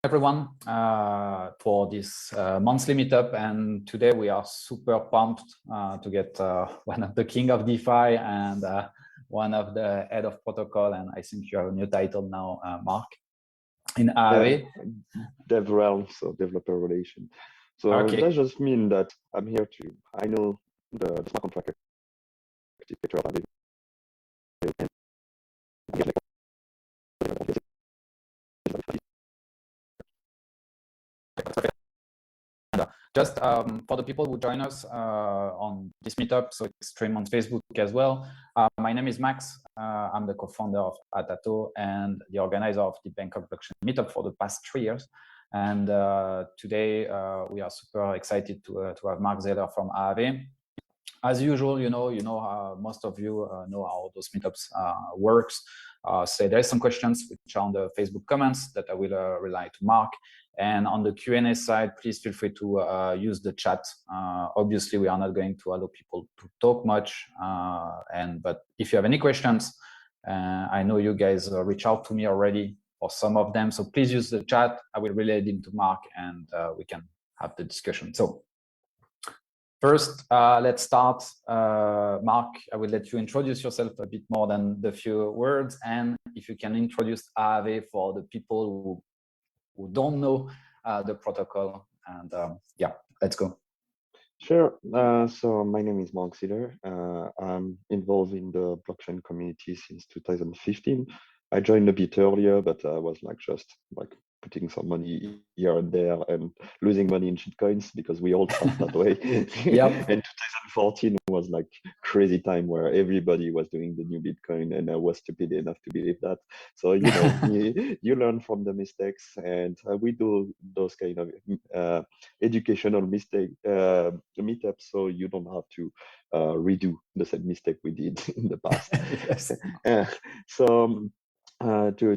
Everyone for this monthly meetup, and today we are super pumped to get one of the king of DeFi and one of the head of protocol, and I think you have a new title now, Marc, in Aave. DevRel, so developer relation. So okay. That just means that I'm here to, I know the smart contract architecture of Aave. Just for the people who join us on this meetup, so it's streamed on Facebook as well. My name is Max. I'm the co-founder of Atato and the organizer of the Bangkok Blockchain Meetup for the past 3 years. And today we are super excited to have Marc Zeller from Aave. As usual, most of you know how those meetups works. So there's some questions which are on the Facebook comments that I will relay to Marc. And on the Q&A side, please feel free to use the chat. Obviously, we are not going to allow people to talk much. But if you have any questions, I know you guys reach out to me already for some of them. So please use the chat. I will relay them to Marc and we can have the discussion. So first, let's start. Marc, I will let you introduce yourself a bit more than the few words. And if you can introduce Aave for the people who don't know the protocol. And yeah, let's go. Sure. So my name is Marc Zeller. I'm involved in the blockchain community since 2015. I joined a bit earlier, but I was just putting some money here and there and losing money in shitcoins because we all start that way. Yep. And 2014 was crazy time where everybody was doing the new Bitcoin, and I was stupid enough to believe that. So you learn from the mistakes, and we do those kind of educational meetups, so you don't have to redo the same mistake we did in the past. Yes.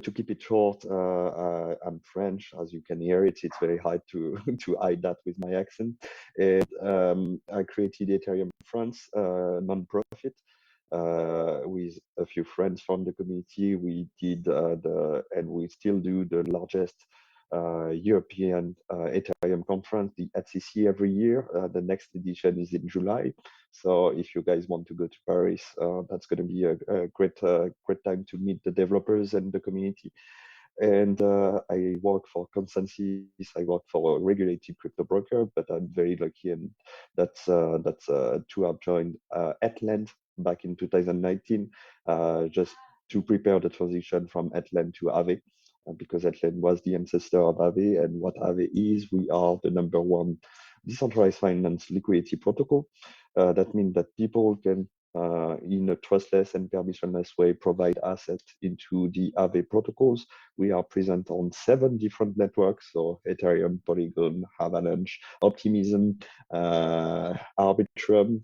To keep it short, I'm French, as you can hear it. It's very hard to hide that with my accent. And I created Ethereum France, non-profit, with a few friends from the community. We did and we still do the largest European Ethereum conference, the ETHCC, every year. The next edition is in July. So if you guys want to go to Paris, that's going to be a great time to meet the developers and the community. And I work for Consensus. I work for a regulated crypto broker, but I'm very lucky, and that's to have joined Headland back in 2019, just to prepare the transition from Headland to Aave. Because Headland was the ancestor of Aave, and what Aave is, we are the #1 decentralized finance liquidity protocol. That means that people can, in a trustless and permissionless way, provide assets into the Aave protocols. We are present on 7 different networks, so Ethereum, Polygon, Avalanche, Optimism, Arbitrum,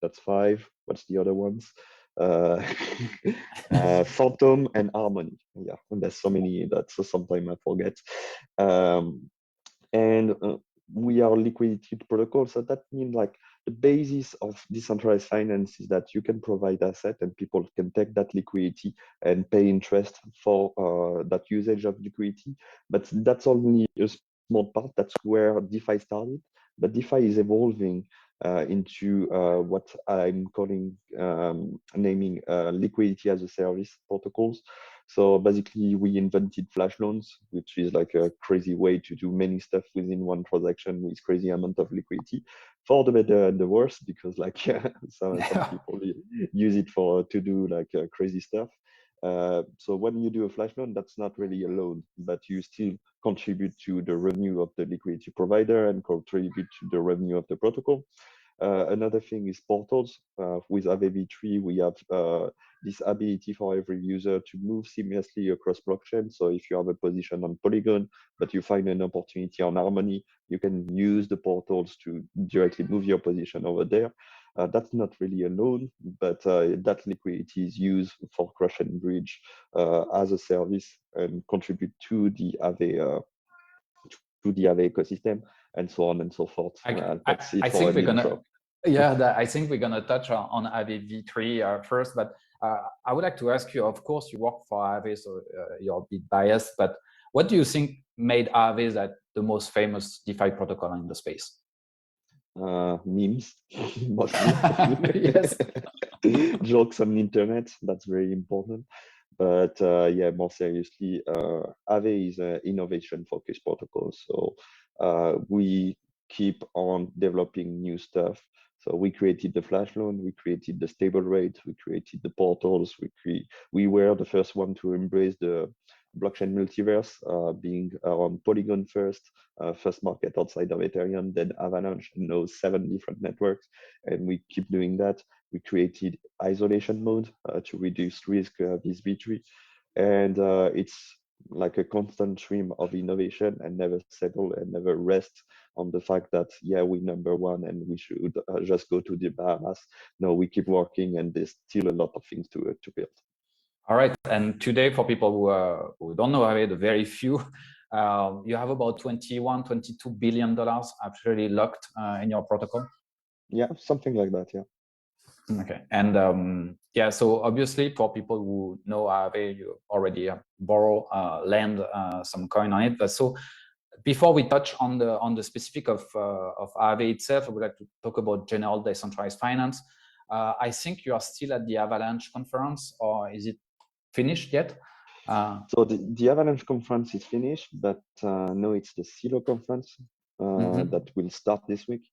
that's 5. What's the other ones? Phantom and Harmony. Yeah, and there's so many that sometimes I forget. We are liquidity protocol, so that means the basis of decentralized finance is that you can provide asset and people can take that liquidity and pay interest for that usage of liquidity. But that's only a small part. That's where DeFi started. But DeFi is evolving into what I'm naming liquidity as a service protocols. So basically, we invented flash loans, which is a crazy way to do many stuff within one transaction with crazy amount of liquidity, for the better and the worse, because some people use it to do crazy stuff. So when you do a flash loan, that's not really a loan, but you still contribute to the revenue of the liquidity provider and contribute to the revenue of the protocol. Another thing is portals. With Aave v3, we have this ability for every user to move seamlessly across blockchain. So if you have a position on Polygon, but you find an opportunity on Harmony, you can use the portals to directly move your position over there. That's not really a loan, but that liquidity is used for crush and bridge as a service and contribute to the Aave ecosystem, and so on and so forth. That's it. I think we're gonna. Yeah, I think we're gonna touch on Aave v3 first, but I would like to ask you. Of course, you work for Aave, so you're a bit biased. But what do you think made Aave that the most famous DeFi protocol in the space? Memes, mostly. Yes. Jokes on the internet, that's very important. But yeah, more seriously, Aave is an innovation-focused protocol. So we keep on developing new stuff. So we created the flash loan, we created the stable rate, we created the portals. We were the first one to embrace the blockchain multiverse, being on Polygon first market outside of Ethereum, then Avalanche, and now 7 different networks. And we keep doing that. We created isolation mode to reduce risk visibility. And it's like a constant stream of innovation and never settle and never rest on the fact that, yeah, we're number one and we should just go to the Bahamas. No, we keep working and there's still a lot of things to build. All right. And today, for people who don't know Aave, the very few, you have about $21–22 billion actually locked in your protocol. Yeah, something like that. Yeah. Okay. And yeah, so obviously for people who know Aave, you already borrow, lend some coin on it. But so before we touch on the specific of Aave itself, I would like to talk about general decentralized finance. I think you are still at the Avalanche conference, or is it finished yet? So the Avalanche conference is finished, but no, it's the Silo conference that will start this week.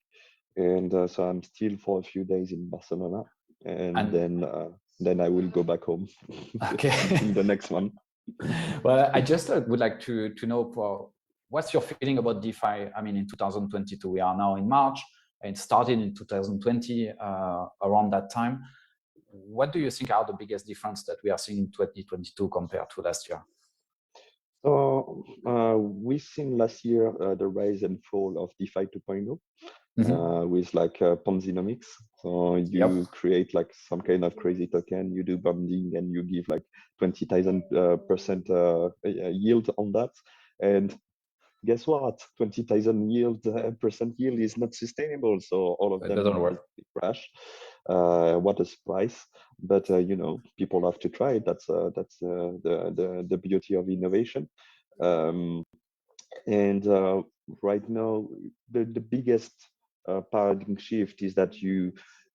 And so I'm still for a few days in Barcelona, and then I will go back home. Okay. In the next one. Well, I just would like to know what's your feeling about DeFi? I mean, in 2022, we are now in March. It started in 2020, around that time. What do you think are the biggest difference that we are seeing in 2022 compared to last year? So we've seen last year the rise and fall of DeFi 2.0 with like Ponzinomics. So you create like some kind of crazy token, you do bonding, and you give like 20,000% yield on that. And guess what? 20,000% yield is not sustainable. So all of them doesn't work. Crash. What a surprise! But you know, people have to try it. That's the beauty of innovation. And right now, the biggest paradigm shift is that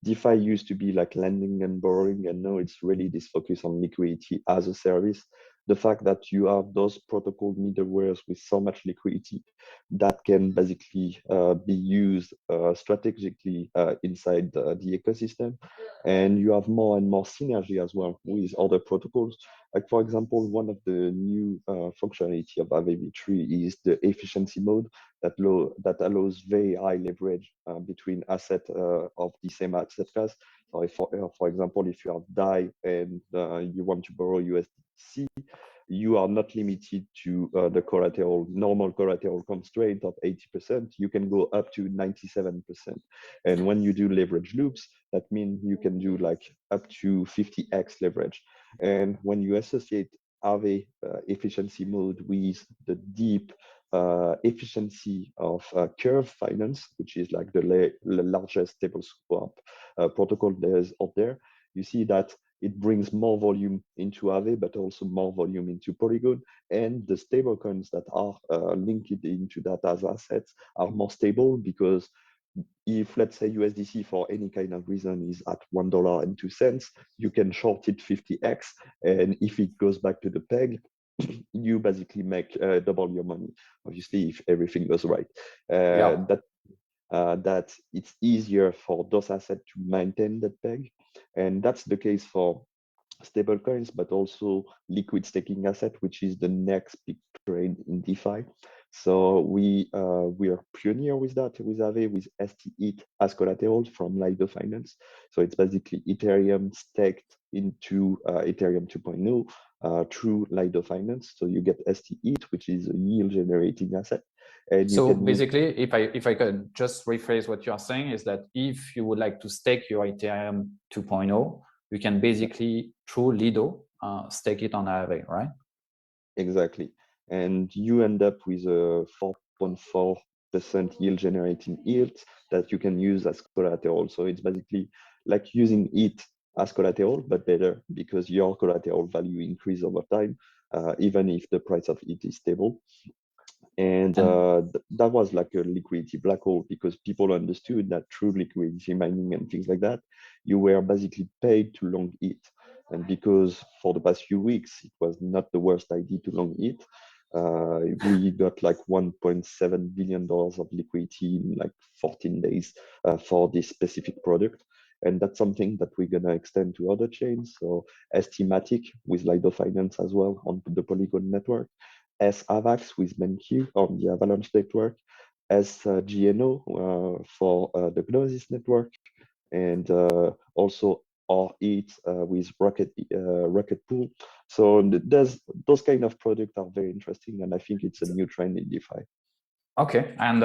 DeFi used to be like lending and borrowing, and now it's really this focus on liquidity as a service. The fact that you have those protocol middlewares with so much liquidity that can basically be used strategically inside the ecosystem. And you have more and more synergy as well with other protocols. Like, for example, one of the new functionality of Aave v3 is the efficiency mode that allows very high leverage between assets of the same asset class. So if, for example, if you have DAI and you want to borrow USDC, you are not limited to the normal collateral constraint of 80%. You can go up to 97%. And when you do leverage loops, that means you can do like up to 50x leverage. And when you associate Aave efficiency mode with the deep efficiency of Curve Finance, which is like the largest stable swap protocol there's out there, you see that it brings more volume into Aave, but also more volume into Polygon. And the stable coins that are linked into that as assets are more stable, because if, let's say, USDC for any kind of reason is at $1.02, you can short it 50x. And if it goes back to the peg, you basically make double your money, obviously, if everything goes right. That it's easier for those assets to maintain that peg. And that's the case for stable coins, but also liquid staking asset, which is the next big trend in DeFi. So we are pioneer with that, with Aave, with STETH as collateral from Lido Finance. So it's basically Ethereum staked into Ethereum 2.0 through Lido Finance. So you get STETH, which is a yield generating asset. And so basically, if I could just rephrase what you are saying, is that if you would like to stake your Ethereum 2.0, you can basically, through Lido, stake it on Aave, right? Exactly. And you end up with a 4.4% yield generating yield that you can use as collateral. So it's basically like using it as collateral, but better because your collateral value increase over time, even if the price of it is stable. And that was like a liquidity black hole because people understood that through liquidity mining and things like that, you were basically paid to long it. And because for the past few weeks, it was not the worst idea to long it, we got like $1.7 billion of liquidity in like 14 days for this specific product. And that's something that we're going to extend to other chains. So STmatic with Lido Finance as well on the Polygon network, Aave with MenQ on the Avalanche network, GNO for the Gnosis network, and also R8 with Rocket Pool. So there's those kind of products are very interesting, and I think it's a new trend in DeFi. Okay, and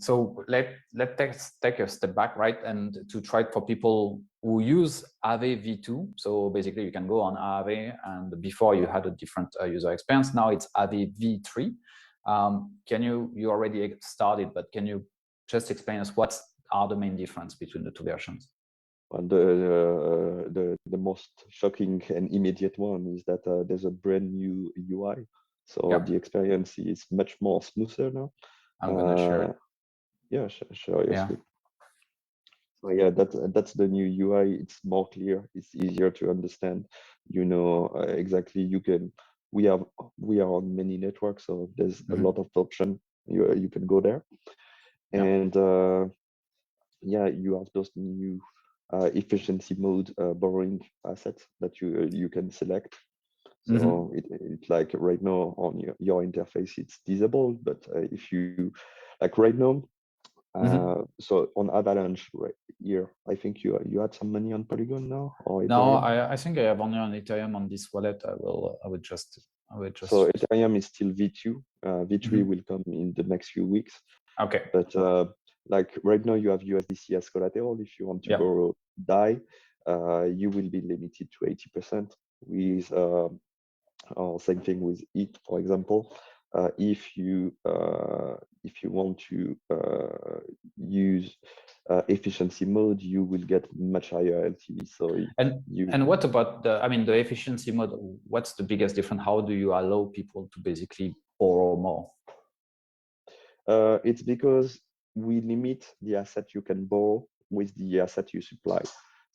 so let's take a step back, right? And to try for people who use Aave V2. So basically, you can go on Aave, and before you had a different user experience. Now it's Aave V3. You already started, but can you just explain us what are the main difference between the two versions? And the most shocking and immediate one is that there's a brand new UI. So the experience is much more smoother now. I'm gonna share it. Yeah, share your screen. So yeah, that's the new UI. It's more clear. It's easier to understand. You know exactly. We are on many networks, so there's a lot of option. You can go there, and yeah, you have those new efficiency mode borrowing assets that you can select. So it's like right now on your interface, it's disabled, but if you like right now, so on Avalanche right here, I think you had some money on Polygon now, or no, I think I have only on Ethereum on this wallet. I would just. So Ethereum is still V2. V3 will come in the next few weeks. Okay. But like right now, you have USDC as collateral. If you want to borrow DAI, you will be limited to 80%. With or same thing with it, for example. If you want to use efficiency mode, you will get much higher LTV. So and what about the efficiency mode? What's the biggest difference? How do you allow people to basically borrow more? It's because we limit the asset you can borrow with the asset you supply.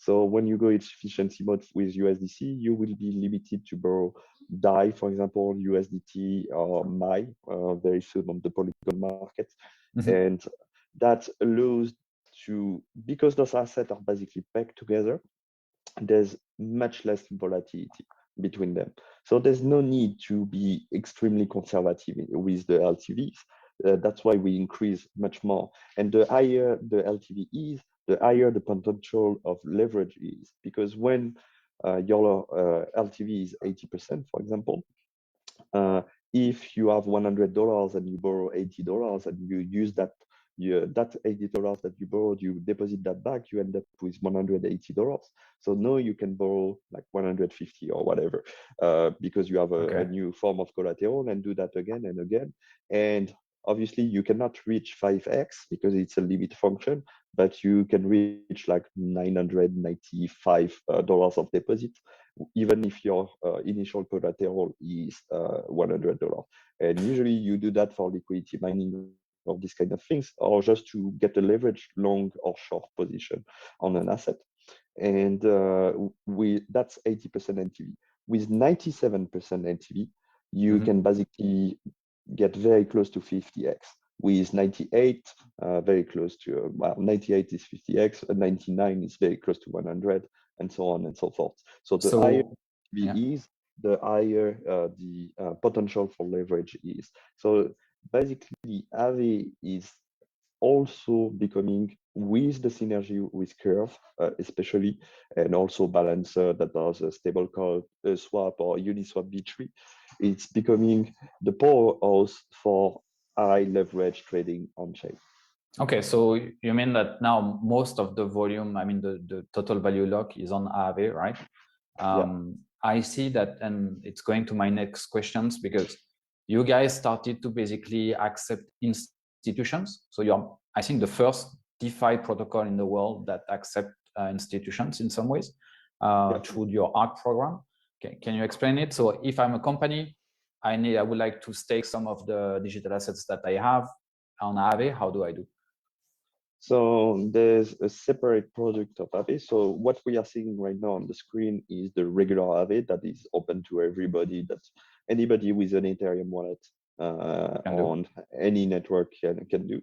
So when you go efficiency mode with USDC, you will be limited to borrow DAI, for example, USDT or MAI very soon on the Polygon market. And that allows to, because those assets are basically pegged together, there's much less volatility between them. So there's no need to be extremely conservative with the LTVs. That's why we increase much more. And the higher the LTV is, the higher the potential of leverage is. Because when your LTV is 80%, for example, if you have $100 and you borrow $80 and you use that $80 that you borrowed, you deposit that back, you end up with $180. So now you can borrow like 150 or whatever, because you have a new form of collateral and do that again and again. And obviously you cannot reach 5x because it's a limit function, but you can reach like $995 of deposit, even if your initial collateral is $100. And usually you do that for liquidity mining or these kind of things, or just to get a leverage long or short position on an asset. And that's 80% LTV. With 97% LTV, you can basically get very close to 50x. With 98, very close to, well, 98 is 50x, 99 is very close to 100, and so on and so forth. So the higher LTV is, the higher the potential for leverage is. So basically, Aave is also becoming, with the synergy with Curve, especially, and also Balancer that does a stablecoin swap or Uniswap B3, it's becoming the powerhouse for high leverage trading on chain. Okay, so you mean that now most of the volume, the total value lock is on Aave, right? I see that, and it's going to my next questions, because you guys started to basically accept institutions. So you're, I think, the first DeFi protocol in the world that accept institutions in some ways. through your ARC program. Can you explain it? So if I'm a company, I would like to stake some of the digital assets that I have on Aave. How do I do? So there's a separate product of Aave. So what we are seeing right now on the screen is the regular Aave that is open to everybody. That anybody with an Ethereum wallet on any network can do.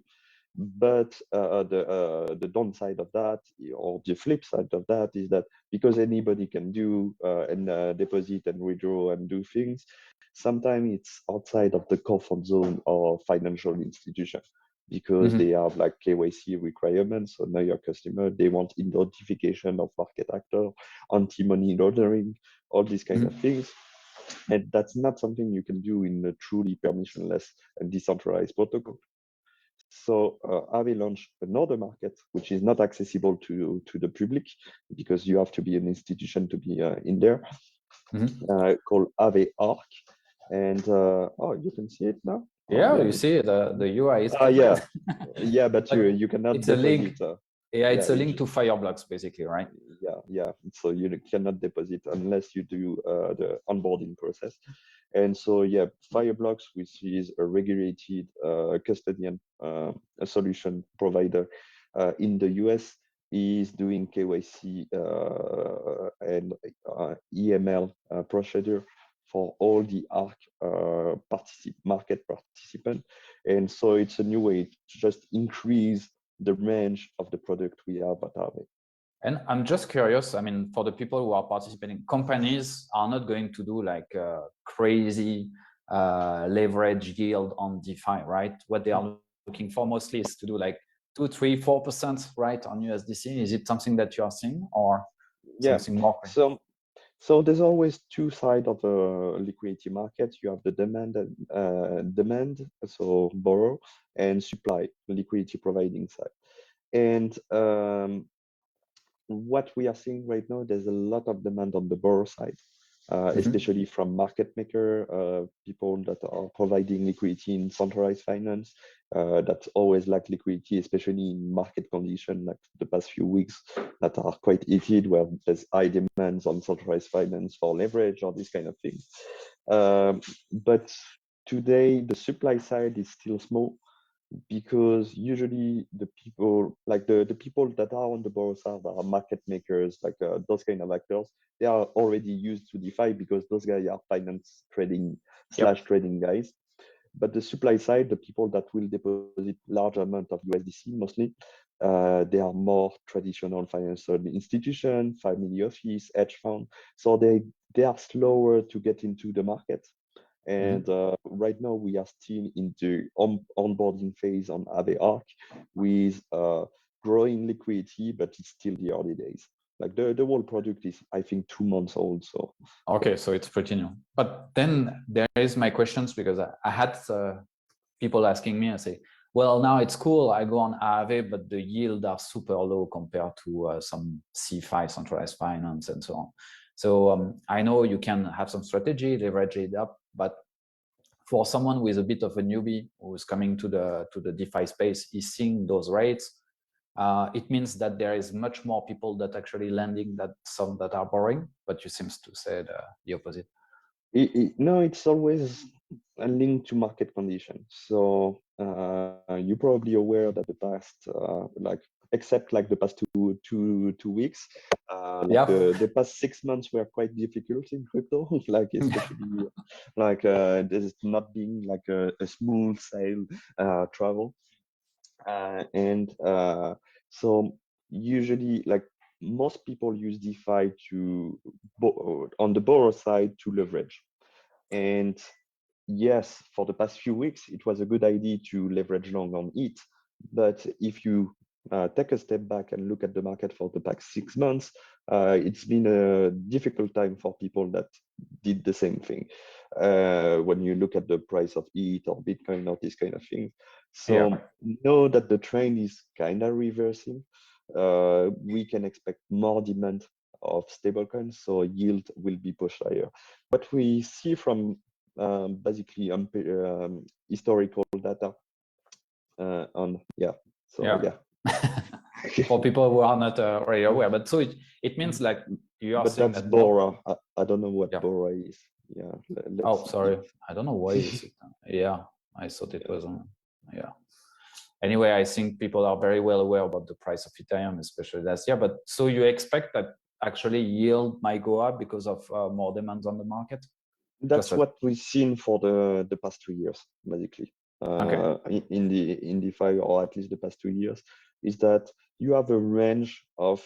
But the downside of that, or the flip side of that, is that because anybody can do and deposit and withdraw and do things, sometimes it's outside of the comfort zone of financial institution, because they have like KYC requirements. So know your customer, they want identification of market actor, anti-money laundering, all these kind of things. And that's not something you can do in a truly permissionless and decentralized protocol. So Aave launched another market, which is not accessible to the public, because you have to be an institution to be in there, called Aave Arc. And oh, you can see it now? Yeah, you see the UI is yeah, but you cannot it's a link. It's a link it's to Fireblocks, basically, right? Yeah. So you cannot deposit unless you do the onboarding process. And so, yeah, Fireblocks, which is a regulated custodian solution provider in the US, is doing KYC and EML procedure for all the ARC market participants. And so it's a new way to just increase the range of the product we have at Aave. And I'm just curious, I mean, for the people who are participating, companies are not going to do like a crazy leverage yield on DeFi, right? What they are looking for mostly is to do like 2, 3, 4%, right, on USDC. Is it something that you are seeing, or something more? So there's always two sides of the liquidity market. You have the demand, so borrow, and supply, liquidity providing side. And what we are seeing right now, there's a lot of demand on the borrow side, especially from market maker, people that are providing liquidity in centralized finance, that always lack liquidity, especially in market conditions like the past few weeks that are quite heated, where there's high demands on centralized finance for leverage or this kind of thing. But today, the supply side is still small, because usually the people, like the people that are on the borrow side are market makers, like those kind of actors. They are already used to DeFi because those guys are finance trading / trading guys. But the supply side, the people that will deposit large amount of USDC mostly, they are more traditional financial institution, family office, hedge fund. So they are slower to get into the market. And right now we are still in the onboarding phase on Aave Arc with growing liquidity, but it's still the early days. Like the whole product is, I think, 2 months old. So okay, so it's pretty new. But then there is my questions, because I had people asking me, I say, well, now it's cool, I go on Aave, but the yield are super low compared to some CeFi, centralized finance, and so on. So I know you can have some strategy, leverage it up, but for someone who is a bit of a newbie who's coming to the DeFi space, is seeing those rates. It means that there is much more people that actually lending than some that are borrowing, but you seems to say the opposite. No, it's always a link to market conditions. So you're probably aware that the past, except like the past two weeks, the past 6 months were quite difficult in crypto. Like especially like there's not being like a smooth sail travel, and so usually like most people use DeFi to on the borrower side to leverage. And yes, for the past few weeks, it was a good idea to leverage long on it. But if you take a step back and look at the market for the past 6 months, it's been a difficult time for people that did the same thing. When you look at the price of ETH or Bitcoin or this kind of thing. So know that the trend is kind of reversing. We can expect more demand of stablecoins, so yield will be pushed higher. What we see from basically historical data for people who are not already aware, but so it means like you are But saying that's that more. Bora. I don't know what Yeah. Bora is. Yeah. Oh, Let's sorry. I don't know why is it. Yeah, I thought it was. Yeah. Anyway, I think people are very well aware about the price of Ethereum, especially last year. But so you expect that actually yield might go up because of more demands on the market? That's what we've seen for the past 2 years, basically. Okay. In DeFi, or at least the past 2 years, is that you have a range of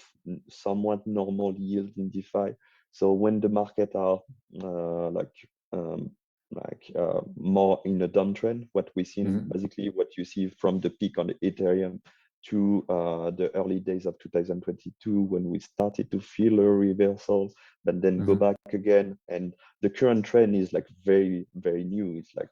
somewhat normal yield in DeFi. So when the market are um, more in a downtrend, what we seen basically what you see from the peak on the Ethereum to the early days of 2022 when we started to feel a reversal, but then go back again. And the current trend is like very, very new. It's like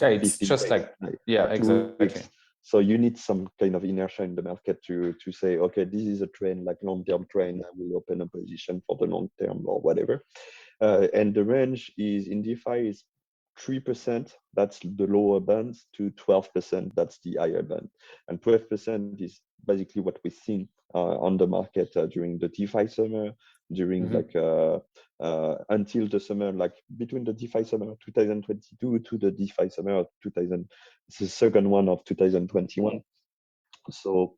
yeah, it's 15 just days, yeah, 2 exactly. weeks. So you need some kind of inertia in the market to say, okay, this is a trend, like long-term trend. I will open a position for the long term or whatever. And the range is in DeFi is 3%, that's the lower band, to 12%, that's the higher band. And 12% is basically what we've seen on the market during the DeFi summer, during until the summer, like between the DeFi summer of 2022 to the DeFi summer of 2000, the second one of 2021. So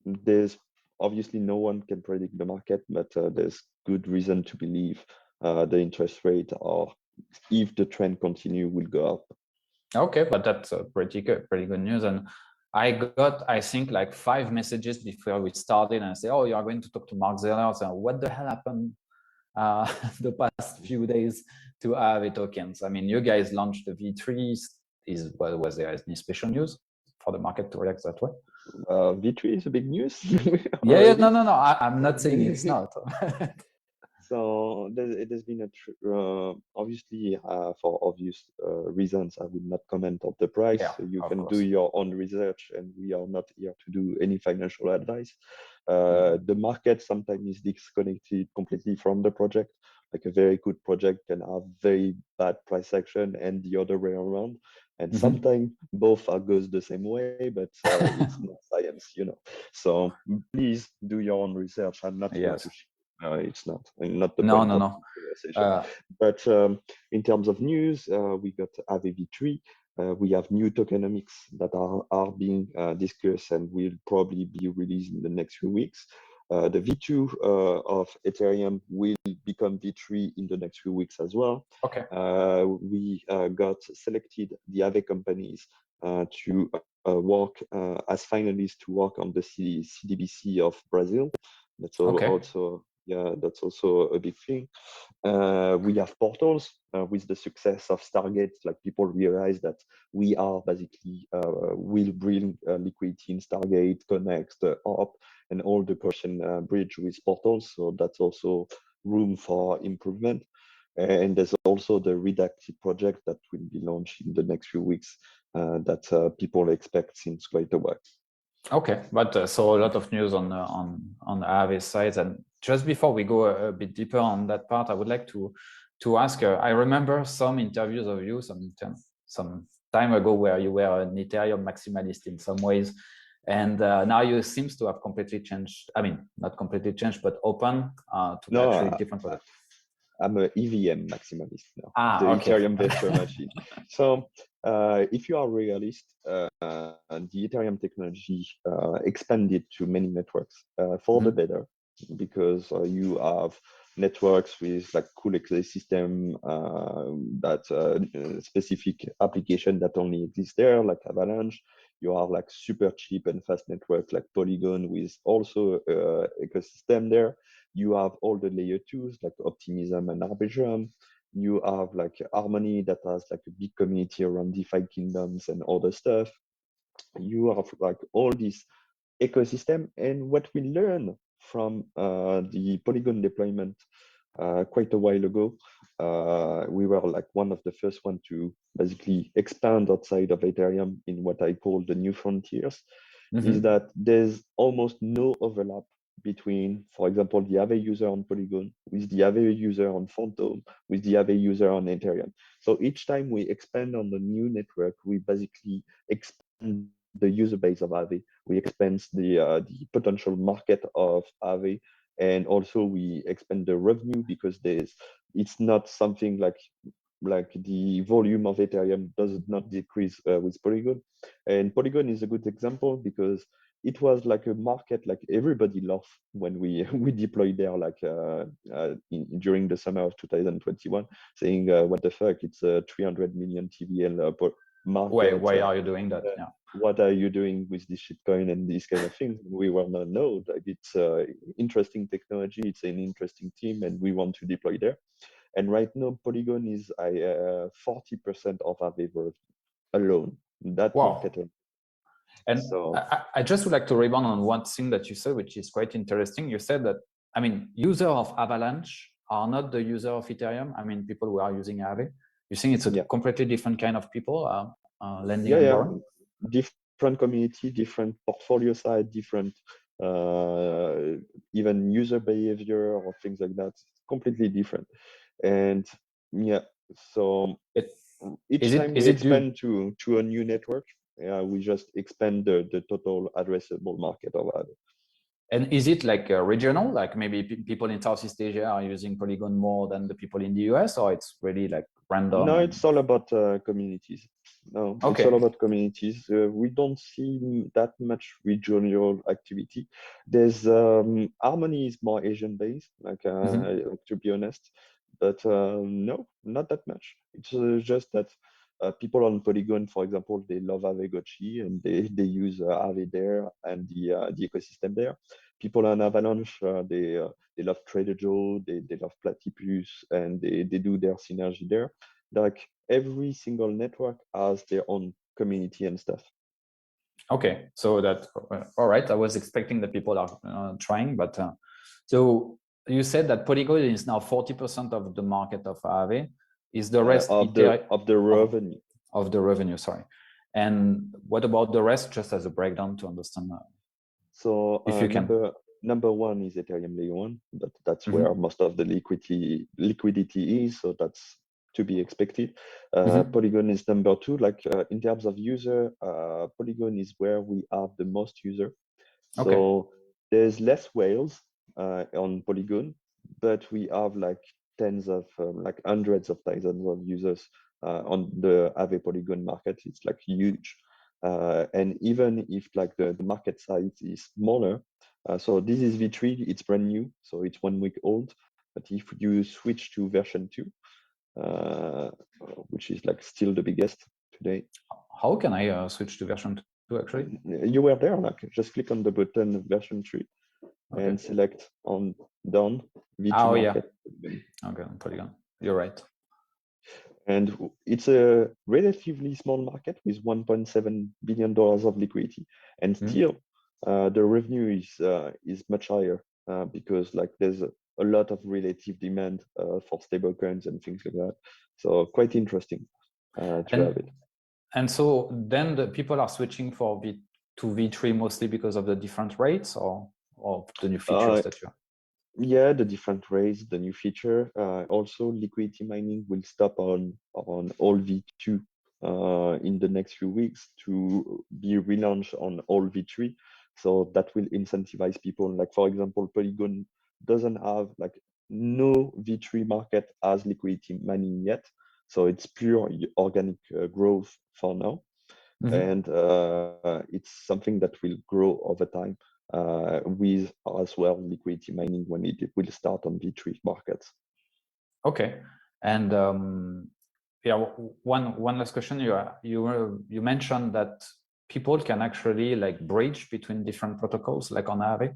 there's obviously no one can predict the market, but there's good reason to believe the interest rate, or if the trend continue, will go up. Okay, but that's pretty good news. And I got, I think, like 5 messages before we started, and I say, "Oh, you are going to talk to Marc Zeller." So what the hell happened the past few days to Aave tokens? I mean, you guys launched the V3. Was there any special news for the market to react that way? V3 is a big news. Yeah, no. I'm not saying it's not. So it has been obviously for obvious reasons, I would not comment on the price. Yeah, so you can course. do your own research, and we are not here to do any financial advice. The market sometimes is disconnected completely from the project. Like a very good project can have very bad price action, and the other way around. And sometimes both goes the same way, but it's not science, you know. So please do your own research. I'm not here to. It's not the point of the conversation. But in terms of news, we got Aave V3. We have new tokenomics that are being discussed and will probably be released in the next few weeks. The V2 of Ethereum will become V3 in the next few weeks as well. Okay. We got selected, the Aave companies, to work as finalists to work on the CDBC of Brazil. That's that's also a big thing. We have portals with the success of Stargate. Like, people realize that we are basically will bring liquidity in Stargate, Connect, up, and all the Persian bridge with portals. So that's also room for improvement. And there's also the Redacted project that will be launched in the next few weeks that people expect since quite a while. Okay, but so a lot of news on Aave side. And just before we go a bit deeper on that part, I would like to ask. I remember some interviews of you some time ago where you were an Ethereum maximalist in some ways, and now you seems to have completely changed. I mean, not completely changed, but open to actually different products. I'm an EVM maximalist now, the okay. Ethereum virtual machine. So if you are realist, the Ethereum technology expanded to many networks for the better, because you have networks with like cool ecosystem that specific application that only exists there, like Avalanche. You have like super cheap and fast networks like Polygon with also ecosystem there. You have all the layer 2s like Optimism and Arbitrum. You have like Harmony that has like a big community around DeFi kingdoms and other stuff. You have like all this ecosystem. And what we learned from the Polygon deployment quite a while ago, we were like one of the first one to basically expand outside of Ethereum in what I call the new frontiers, is that there's almost no overlap between, for example, the Aave user on Polygon with the Aave user on Phantom, with the Aave user on Ethereum. So each time we expand on the new network, we basically expand the user base of Aave. We expand the potential market of Aave And also we expand the revenue because it's not something like the volume of Ethereum does not decrease with Polygon. And Polygon is a good example because it was like a market like everybody loved when we we deployed there during the summer of 2021, saying what the fuck, it's a 300 million TVL market. Why are you doing that? Yeah. What are you doing with this shitcoin and these kind of things? We were not know like it's interesting technology, it's an interesting team, and we want to deploy there. And right now, Polygon is 40% of Aave alone. That Wow. market. And so I just would like to rebound on one thing that you said, which is quite interesting. You said that, I mean, user of Avalanche are not the user of Ethereum. I mean, people who are using Aave. You think it's a completely different kind of people lending and borrowing? Different community, different portfolio size, different even user behavior or things like that. It's completely different. And yeah, so each time we expand to a new network, we just expand the total addressable market of Aave. And is it like regional, like maybe people in Southeast Asia are using Polygon more than the people in the US, or it's really like random? No, it's all about communities. No, okay. It's all about communities. We don't see that much regional activity. There's Harmony is more Asian based, like to be honest, but no, not that much. It's just that people on Polygon, for example, they love Aave Gochi and they use Aave there and the ecosystem there. People on Avalanche, they love Trader Joe, they love Platypus, and they do their synergy there. Like every single network has their own community and stuff. Okay, so that all right. I was expecting that people are trying, but so you said that Polygon is now 40% of the market of Aave. Is the rest of the revenue? Of the revenue, sorry. And what about the rest, just as a breakdown to understand that? So if you number one is Ethereum layer 1, but that's where most of the liquidity is. So that's to be expected. Polygon is number 2. Like in terms of user, Polygon is where we have the most user. So there's less whales on Polygon, but we have like tens of like hundreds of thousands of users on the Aave Polygon market. It's like huge. And even if like the market size is smaller, so this is V3, it's brand new, so it's 1 week old. But if you switch to version 2, which is like still the biggest today. How can I switch to version 2 actually? You were there, like just click on the button version 3 and select on done V2 market. Okay, Polygon. You're right. And it's a relatively small market with $1.7 billion of liquidity, and still the revenue is much higher because like there's a lot of relative demand for stablecoins and things like that. So quite interesting to have it. And so then the people are switching to V3 mostly because of the different rates or the new features that you have? Yeah, the different rates, the new feature. Also, liquidity mining will stop on all V2 in the next few weeks to be relaunched on all V3. So that will incentivize people. Like for example, Polygon doesn't have like no V3 market as liquidity mining yet. So it's pure organic growth for now. And it's something that will grow over time with as well liquidity mining when it will start on V3 markets. Okay, and one last question. You mentioned that people can actually like bridge between different protocols, like on Aave.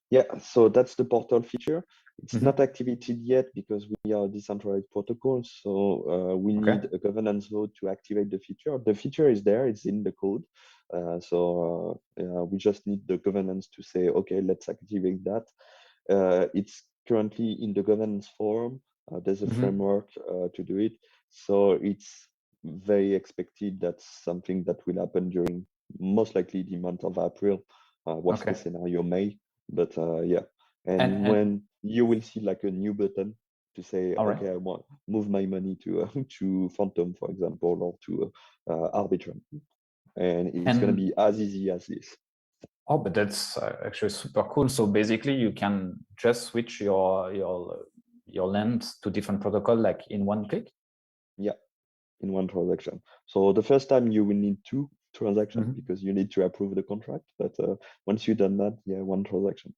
Yeah, so that's the portal feature. It's not activated yet because we are a decentralized protocol. So we need a governance vote to activate the feature. The feature is there, it's in the code. So we just need the governance to say, okay, let's activate that. It's currently in the governance forum. There's a framework to do it. So it's very expected that's something that will happen during most likely the month of April, worst case scenario May. But yeah, and when you will see like a new button to say, okay, I want move my money to Phantom, for example, or to Arbitrum, and it's going to be as easy as this. Oh, but that's actually super cool. So basically, you can just switch your lens to different protocol like in one click. Yeah, in one transaction. So the first time you will need two transactions because you need to approve the contract. But once you've done that, yeah, one transaction.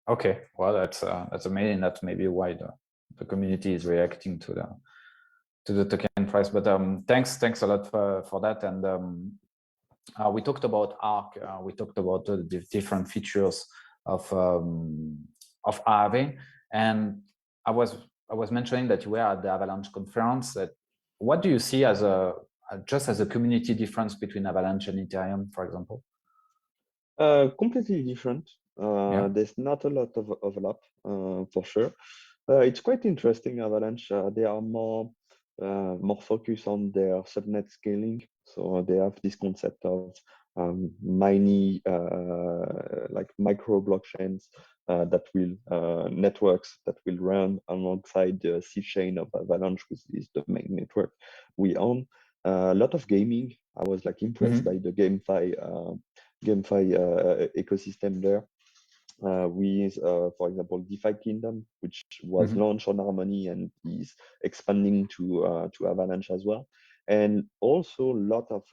Okay, well, that's amazing. That's maybe why the community is reacting to the token price. But thanks a lot for that. And we talked about Arc. We talked about the different features of Aave, and I was mentioning that you were at the Avalanche conference. That what do you see as just as a community difference between Avalanche and Ethereum, for example? Completely different. Yeah. There's not a lot of overlap for sure. It's quite interesting. Avalanche, they are more focused on their subnet scaling. So they have this concept of many like micro blockchains that will networks that will run alongside the C chain of Avalanche, which is the main network we own. A lot of gaming. I was like impressed by the GameFi ecosystem there. With, for example, DeFi Kingdom, which was launched on Harmony and is expanding to Avalanche as well, and also a lot of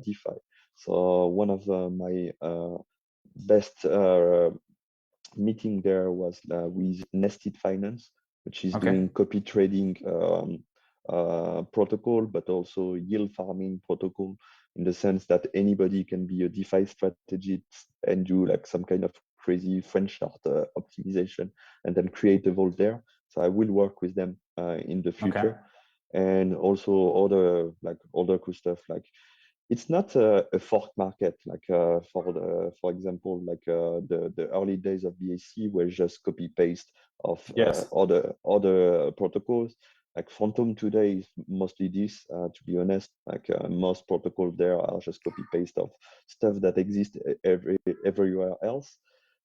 DeFi. So one of my best meeting there was with Nested Finance, which is doing copy trading protocol, but also yield farming protocol, in the sense that anybody can be a DeFi strategist and do like some kind of crazy French chart optimization and then create a vault there. So I will work with them in the future. And also other cool stuff like it's not a fork market like for example like the early days of BAC were just copy paste of other protocols. Like Phantom today is mostly this, to be honest. Like most protocols there are just copy paste of stuff that exists everywhere else.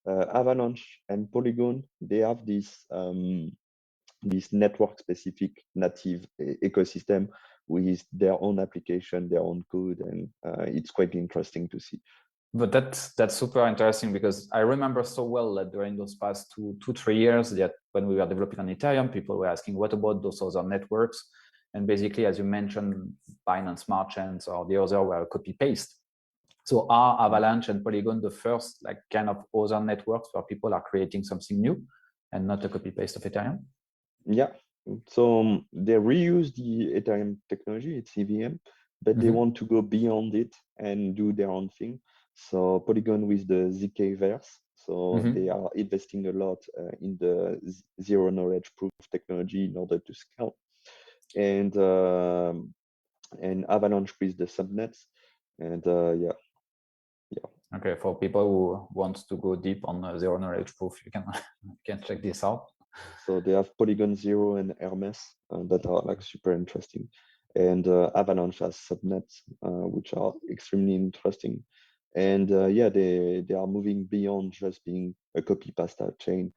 Avalanche and Polygon, they have this network specific native ecosystem with their own application, their own code, and it's quite interesting to see. But that's super interesting, because I remember so well that during those past 3 years, that when we were developing on Ethereum, people were asking, what about those other networks? And basically, as you mentioned, Binance Smart Chains or the other were copy paste. So are Avalanche and Polygon the first like kind of other networks where people are creating something new and not a copy paste of Ethereum? Yeah. So they reuse the Ethereum technology, it's EVM, but they want to go beyond it and do their own thing. So Polygon with the ZK verse. So they are investing a lot in the zero knowledge proof technology in order to scale. And Avalanche with the subnets. And yeah. Okay, for people who want to go deep on zero knowledge proof, you can check this out. So they have Polygon Zero and Hermes that are like super interesting, and Avalanche has subnets which are extremely interesting. And yeah, they are moving beyond just being a copy pasta chain.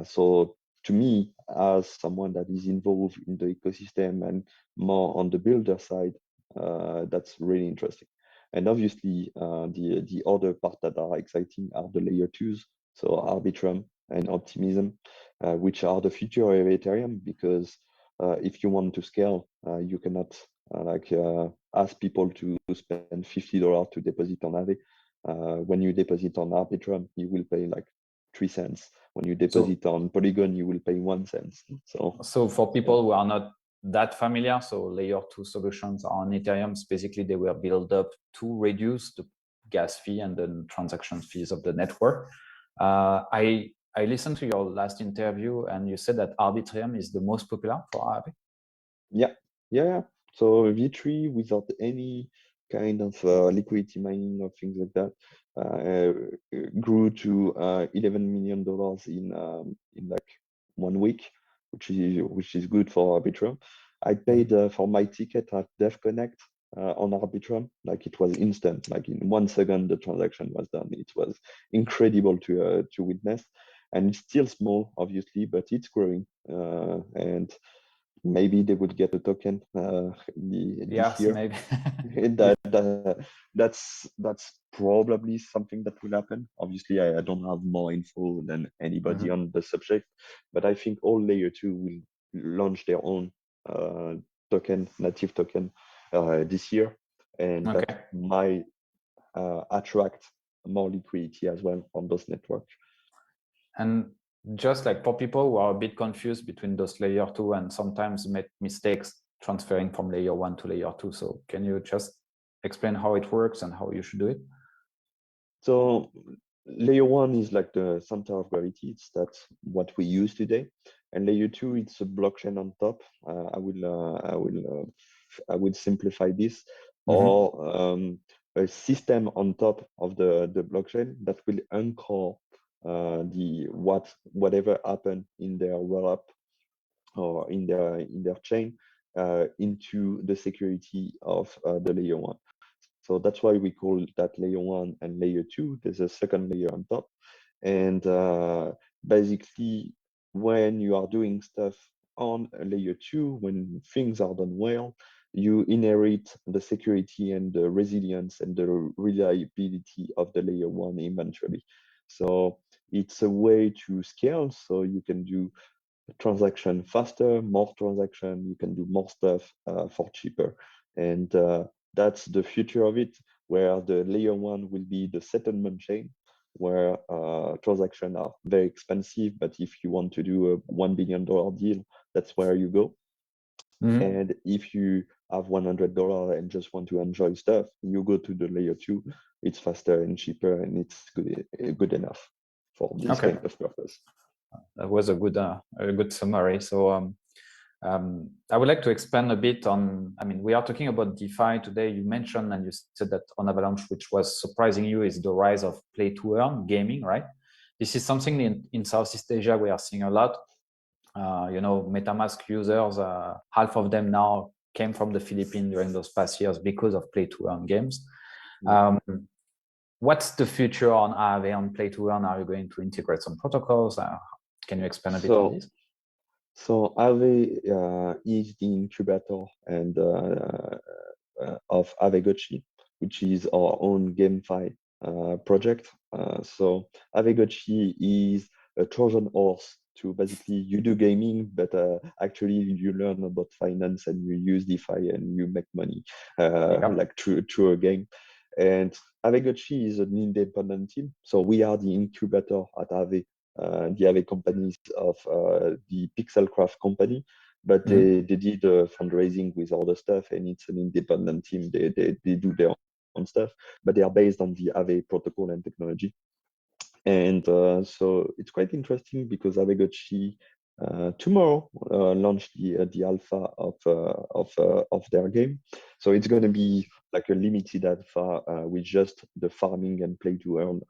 So to me, as someone that is involved in the ecosystem and more on the builder side, that's really interesting. And obviously, the other part that are exciting are the layer twos, so Arbitrum and Optimism, which are the future of Ethereum, because if you want to scale, you cannot ask people to spend $50 to deposit on Aave. When you deposit on Arbitrum, you will pay like 3 cents. When you deposit on Polygon, you will pay 1 cent. So for people who are not that familiar, so layer 2 solutions on Ethereum, basically they were built up to reduce the gas fee and the transaction fees of the network. I listened to your last interview and you said that Arbitrum is the most popular for Aave. Yeah. So V3 without any kind of liquidity mining or things like that grew to $11 million in like 1 week, which is good for Arbitrum. I paid for my ticket at DevConnect on Arbitrum. Like it was instant. Like in 1 second, the transaction was done. It was incredible to witness, and it's still small, obviously, but it's growing. And maybe they would get a token this Yes, year. maybe. That's probably something that will happen. Obviously, I don't have more info than anybody on the subject, but I think all layer 2 will launch their own token, native token this year, and Okay. that might attract more liquidity as well on those networks. And just like for people who are a bit confused between those layer 2 and sometimes make mistakes transferring from layer 1 to layer 2. So can you just explain how it works and how you should do it? So layer 1 is like the center of gravity. It's that's what we use today. And layer 2, it's a blockchain on top. I will simplify this, or a system on top of the blockchain that will anchor whatever happened in their rollup or in their chain into the security of the layer 1. So that's why we call that layer 1 and layer 2. There's a second layer on top. And basically, when you are doing stuff on a layer 2, when things are done well, you inherit the security and the resilience and the reliability of the layer 1 eventually. So it's a way to scale, so you can do transaction faster, more transaction, you can do more stuff for cheaper. And that's the future of it, where the layer 1 will be the settlement chain, where transactions are very expensive, but if you want to do a $1 billion deal, that's where you go. And if you have $100 and just want to enjoy stuff, you go to the layer 2. It's faster and cheaper, and it's good enough for this kind of purpose. That was a good summary. So I would like to expand a bit on, I mean, we are talking about DeFi today. You mentioned and you said that on Avalanche, which was surprising you, is the rise of play to earn gaming, right? This is something in Southeast Asia we are seeing a lot. You know, MetaMask users, half of them now came from the Philippines during those past years because of play to earn games. What's the future on Aave on play to earn? Are you going to integrate some protocols? Can you expand a bit on this? So Aave is the incubator and of Aave, which is our own GameFi project. So Aave is a Trojan horse to basically you do gaming, but actually you learn about finance and you use DeFi and you make money like through a game. And Aave is an independent team. So we are the incubator at Aave. The Aave companies of the Pixelcraft company, but they did fundraising with all the stuff, and it's an independent team. They do their own stuff, but they are based on the Aave protocol and technology. And so it's quite interesting because Aave tomorrow launched the alpha of their game. So it's going to be like a limited alpha with just the farming and play to earn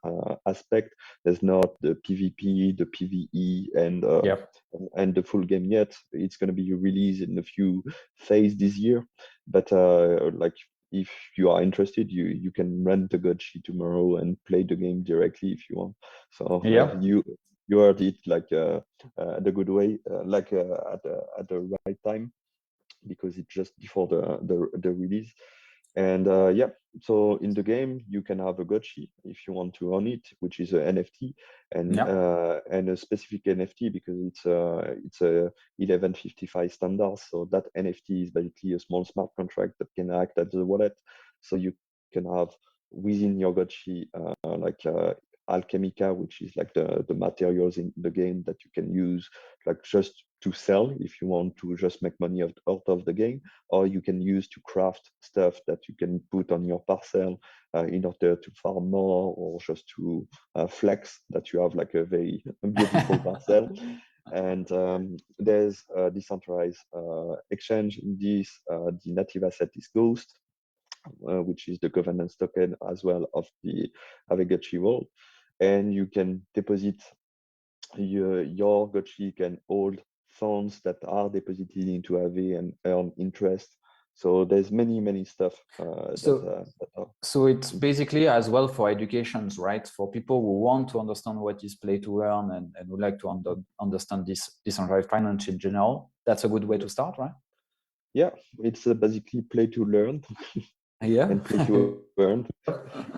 aspect. There's not the PvP, the PvE, and the full game yet. It's going to be released in a few phases this year. But like if you are interested, you can rent the Gotchi tomorrow and play the game directly if you want. So you heard it like the good way, like at the right time, because it's just before the release. And yeah, so in the game you can have a Gotchi if you want to own it, which is an NFT and a specific NFT because it's a 1155 standard. So that NFT is basically a small smart contract that can act as a wallet. So you can have within your Gotchi like Alchemica, which is like the materials in the game that you can use like just to sell if you want to just make money out of the game, or you can use to craft stuff that you can put on your parcel in order to farm more, or just to flex that you have like a very beautiful parcel. And there's a decentralized exchange in this. The native asset is Ghost, which is the governance token as well of the Aave world. And you can deposit your Gotchi can hold funds that are deposited into Aave and earn interest So there's many stuff that are. So it's basically as well for educations, right? For people who want to understand what is play to earn and would like to understand this decentralized finance in general. That's a good way to start, right? Yeah, it's basically play to learn Yeah. and play to earn.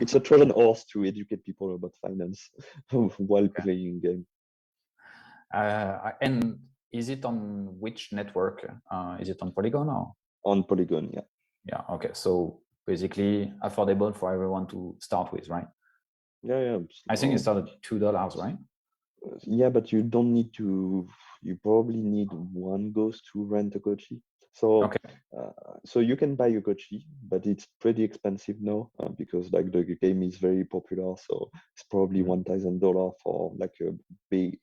It's a Trojan horse to educate people about finance while playing game. And is it on which network? Is it on Polygon or? On Polygon, yeah. Yeah, okay. So basically affordable for everyone to start with, right? Yeah. I think it started at $2, right? Yeah, but you don't need to. You probably need one ghost to rent a gochi. So, okay. So you can buy a gochi, but it's pretty expensive now because like the game is very popular. So it's probably $1,000 for like a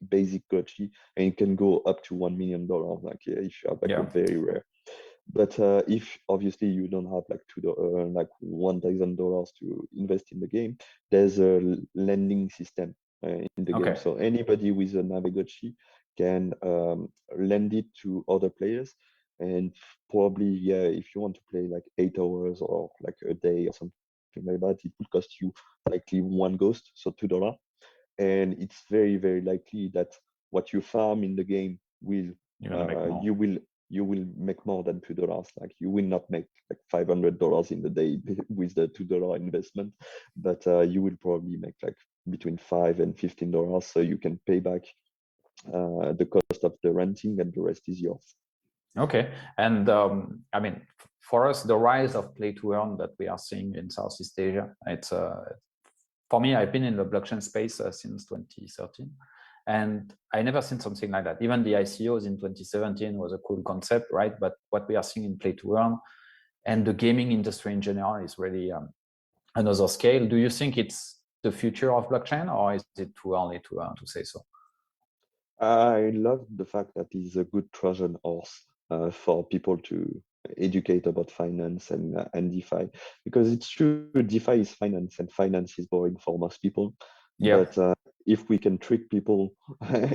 basic gochi, and it can go up to $1 million. Like if you have like a very rare. But if obviously you don't have like like $1,000 to invest in the game, there's a lending system in the game. So anybody with a Navigochi can lend it to other players. And probably, yeah, if you want to play like 8 hours or like a day or something like that, it will cost you likely one ghost, so $2. And it's very likely that what you farm in the game will you will make more than $2. Like you will not make like $500 in the day with the $2 investment, but you will probably make like between $5 and $15, so you can pay back the cost of the renting, and the rest is yours. Okay, and I mean, for us, the rise of play to earn that we are seeing in Southeast Asia, it's for me, I've been in the blockchain space since 2013. And I never seen something like that. Even the ICOs in 2017 was a cool concept, right? But what we are seeing in play to earn and the gaming industry in general is really another scale. Do you think it's the future of blockchain, or is it too early to say so? I love the fact that it's a good Trojan horse for people to educate about finance and DeFi, because it's true, DeFi is finance and finance is boring for most people. Yeah. But if we can trick people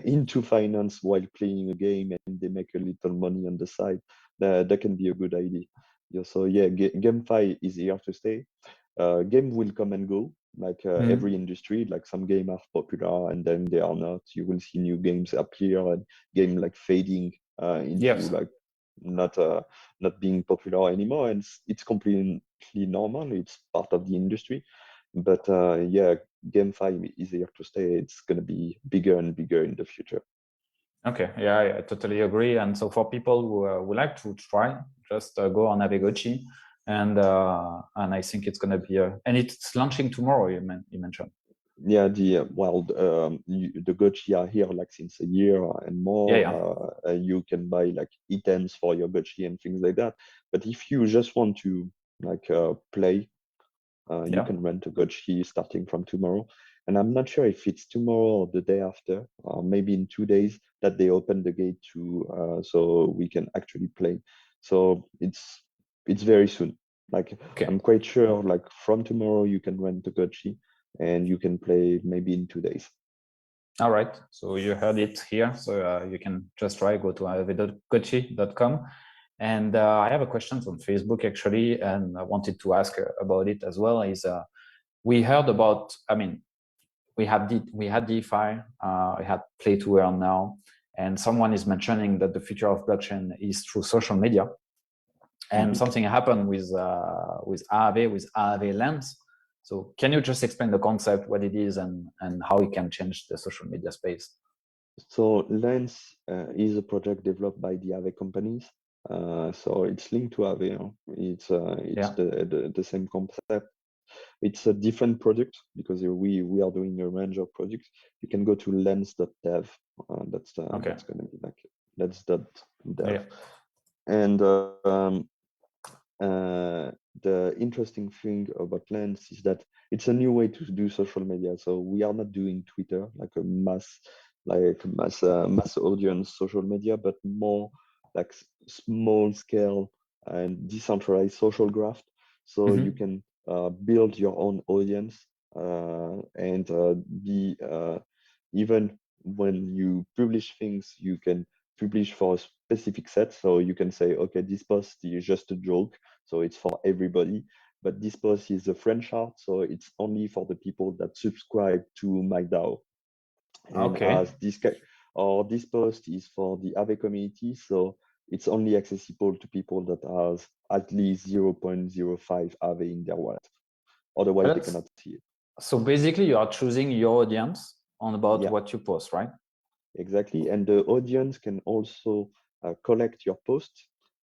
into finance while playing a game and they make a little money on the side, that can be a good idea. Yeah, so yeah, GameFi is here to stay. Game will come and go, like every industry. Like some games are popular and then they are not. You will see new games appear and game like fading into like not being popular anymore, and it's completely normal. It's part of the industry. But yeah, GameFi is here to stay. It's going to be bigger and bigger in the future. Okay, yeah, I totally agree. And so for people who would like to try, just go on Aave, and I think it's going to be and it's launching tomorrow. You mentioned. Yeah, the gochi are here like since a year and more. Yeah. You can buy like items for your gochi and things like that. But if you just want to like play, you can rent a gochi starting from tomorrow. And I'm not sure if it's tomorrow or the day after, or maybe in 2 days that they open the gate to so we can actually play. So it's very soon. Like I'm quite sure like from tomorrow you can rent a gochi and you can play maybe in 2 days. All right, so you heard it here. So you can just try, go to aave.gochi.com. And I have a question on Facebook actually, and I wanted to ask about it as well. Is we heard about, I mean, we had DeFi, we had play to earn now, and someone is mentioning that the future of blockchain is through social media. And something happened with Aave, with Aave Lens. So can you just explain the concept, what it is, and how it can change the social media space? So Lens is a project developed by the Aave companies. So it's linked to Aave. You know? It's the same concept. It's a different product because we are doing a range of products. You can go to lens.dev. That's going to be like lens.dev. And the interesting thing about Lens is that it's a new way to do social media. So we are not doing Twitter like a mass audience social media, but more like small scale and decentralized social graph. So you can build your own audience and be even when you publish things, you can published for a specific set. So you can say, okay, this post is just a joke, so it's for everybody. But this post is a friend chart, so it's only for the people that subscribe to my DAO. And Okay. as this post is for the Aave community, so it's only accessible to people that has at least 0.05 Aave in their wallet. Otherwise, they cannot see it. So basically, you are choosing your audience on about Yeah, what you post, right? exactly. And the audience can also collect your posts.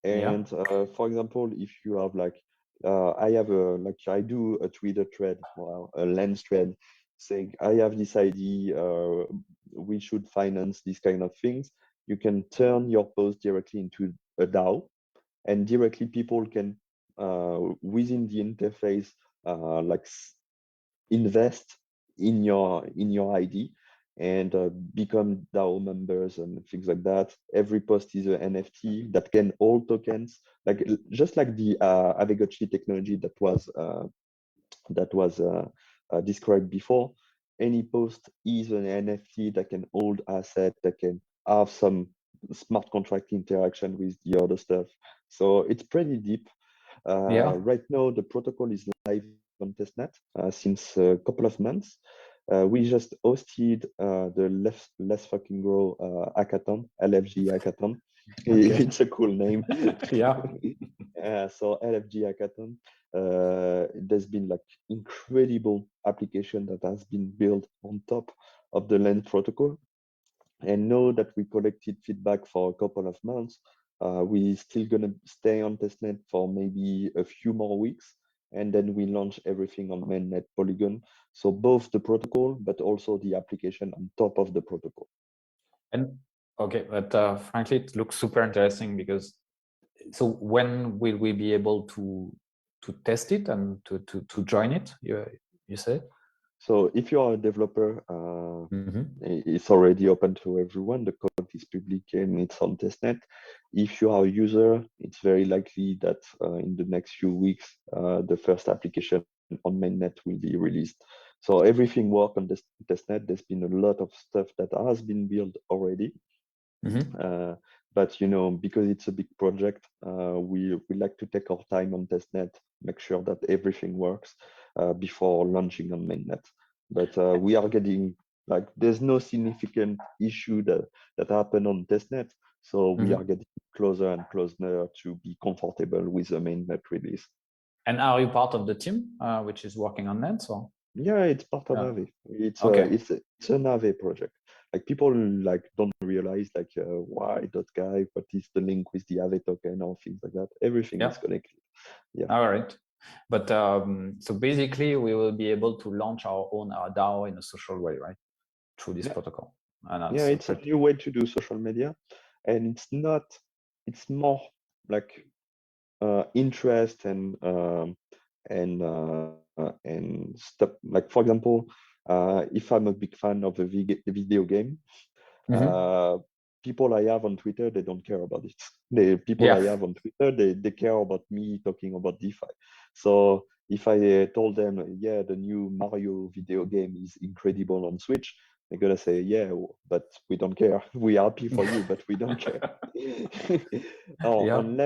Yeah. And for example, if you have like, I do a Twitter thread, or a Lens thread, saying I have this idea, we should finance these kind of things. You can turn your post directly into a DAO, and directly people can within the interface invest in your ID and become DAO members and things like that. Every post is an NFT that can hold tokens, like just like the Aave technology that was described before. Any post is an NFT that can hold asset, that can have some smart contract interaction with the other stuff. So it's pretty deep. Yeah. Right now, the protocol is live on testnet since a couple of months. We just hosted the Let's Fucking Grow hackathon, LFG hackathon. Okay. It's a cool name. Yeah. So LFG hackathon, there's been like incredible application that has been built on top of the Lens protocol. And know that we collected feedback for a couple of months. We still gonna stay on testnet for maybe a few more weeks, and then we launch everything on mainnet Polygon. So both the protocol, but also the application on top of the protocol. And okay, but frankly, it looks super interesting because so when will we be able to test it and to join it? You say? So if you are a developer, it's already open to everyone. The code is public and it's on testnet. If you are a user, it's very likely that in the next few weeks, the first application on mainnet will be released. So everything works on this testnet. There's been a lot of stuff that has been built already. But because it's a big project, we like to take our time on testnet, make sure that everything works before launching on mainnet. But we are getting like there's no significant issue that happen on testnet, so we are getting closer and closer to be comfortable with the mainnet release. And are you part of the team which is working on that? So yeah, it's part of Aave. It's okay. It's an Aave project. Like people like don't realize like why that guy, what is the link with the Aave token or things like that. Everything is connected. Yeah. All right. But so basically, we will be able to launch our own DAO in a social way, right? Through this protocol. And yeah, it's a new way to do social media, and it's more like interest and stuff. Like for example, if I'm a big fan of a video game, people I have on Twitter, they don't care about it. The people I have on Twitter, they care about me talking about DeFi. So if I told them, yeah, the new Mario video game is incredible on Switch, they're gonna say, yeah, but we don't care. We're happy for you, but we don't care. On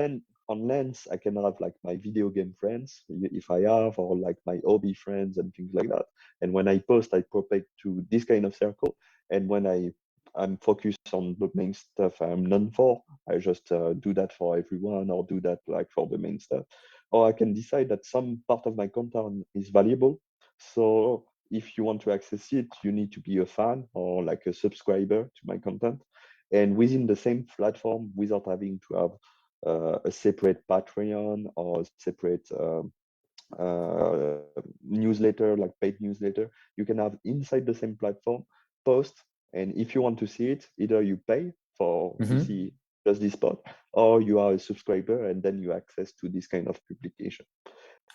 Lens, I can have like my video game friends, if I have, or like my hobby friends and things like that. And when I post, I propagate to this kind of circle. And when I'm focused on the main stuff I'm known for, I just do that for everyone, or do that like for the main stuff. Or I can decide that some part of my content is valuable. So if you want to access it, you need to be a fan or like a subscriber to my content. And within the same platform, without having to have a separate Patreon or a separate newsletter, like paid newsletter, you can have inside the same platform post. And if you want to see it, either you pay to see just this spot, or you are a subscriber and then you access to this kind of publication.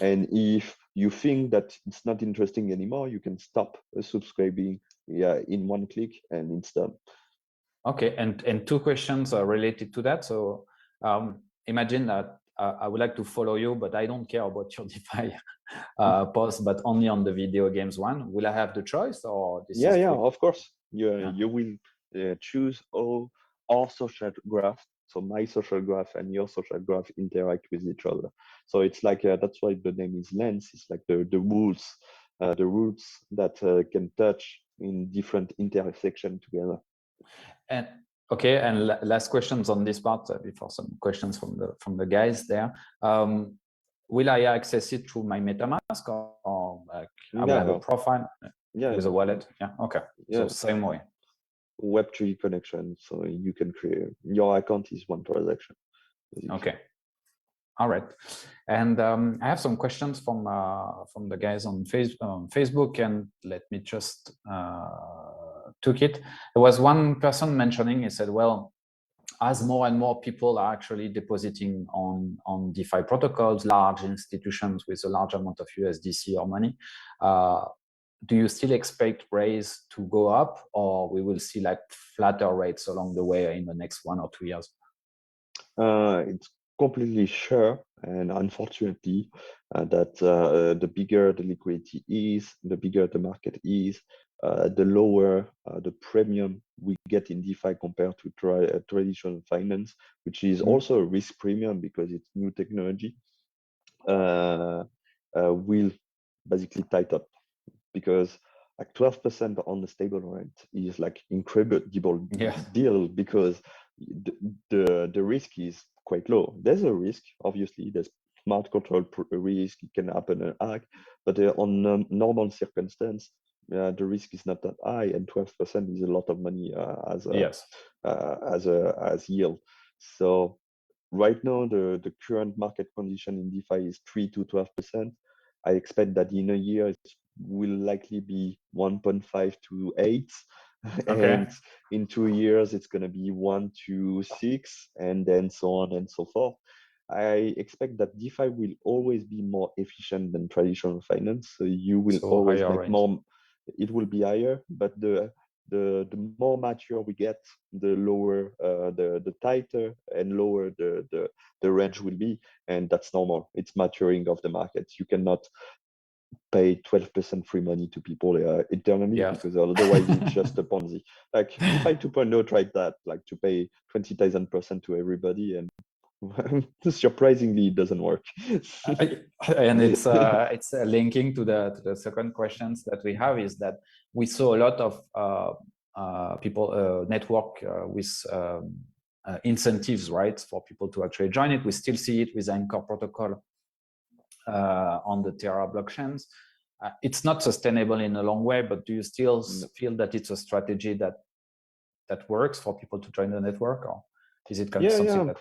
And if you think that it's not interesting anymore, you can stop subscribing in one click and it's done. Okay, and two questions are related to that. So imagine that I would like to follow you, but I don't care about your DeFi post, but only on the video games one. Will I have the choice, or this is of course. You will choose how our social graph. So my social graph and your social graph interact with each other. So it's like that's why the name is lens. It's like the roots that can touch in different intersection together. And okay, and last questions on this part before some questions from the guys there. Will I access it through my MetaMask or like I will have a profile with a wallet? Yeah. Okay. So same way. Web3 connection, so you can create your account is one transaction. Okay. All right. And I have some questions from the guys on Facebook, and let me just took it. There was one person mentioning, he said, well, as more and more people are actually depositing on DeFi protocols, large institutions with a large amount of USDC or money, do you still expect rates to go up, or we will see like flatter rates along the way in the next 1 or 2 years? It's completely sure, and unfortunately, that the bigger the liquidity is, the bigger the market is, the lower the premium we get in DeFi compared to traditional finance, which is also a risk premium because it's new technology, will basically tight up, because like 12% on the stable rate is like incredible deal, because the risk is quite low. There's a risk, obviously, there's smart control risk, it can happen an hack, but on normal circumstance, the risk is not that high, and 12% is a lot of money as yield. So right now, the current market condition in DeFi is 3 to 12%. I expect that in a year it will likely be 1.5 to 8. Okay. And in 2 years, it's going to be 1 to 6, and then so on and so forth. I expect that DeFi will always be more efficient than traditional finance. So you will always make more. It will be higher, but the more mature we get, the lower the tighter and lower the range will be, and that's normal. It's maturing of the market. You cannot pay 12% free money to people eternally, because otherwise it's just a Ponzi. Like DeFi 2.0 tried that, like to pay 20,000% to everybody, and surprisingly it doesn't work. And it's linking to the second questions that we have, is that we saw a lot of people network with incentives, right, for people to actually join it. We still see it with Anchor protocol on the Terra blockchains. It's not sustainable in a long way, but do you still feel that it's a strategy that works for people to join the network, or is it kind of something that?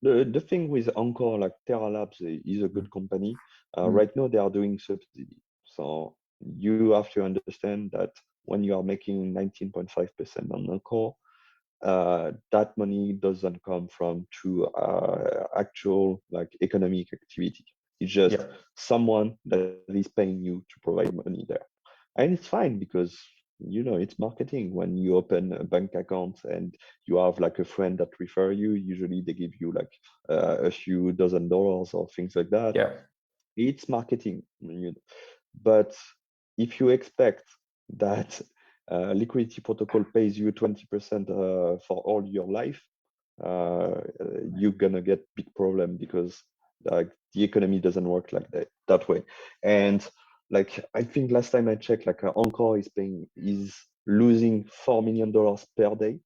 The thing with Anchor, like Terra Labs is a good company. Right now they are doing subsidy. So you have to understand that when you are making 19.5% on Anchor, that money doesn't come from true actual like economic activity. It's just someone that is paying you to provide money there. And it's fine, because it's marketing. When you open a bank account and you have like a friend that refer you, usually they give you like a few $1,000 or things like that. It's marketing. But if you expect that liquidity protocol pays you 20% for all your life, you're gonna get big problem, because like the economy doesn't work like that way. And like I think last time I checked, like Anchor is losing $4 million per day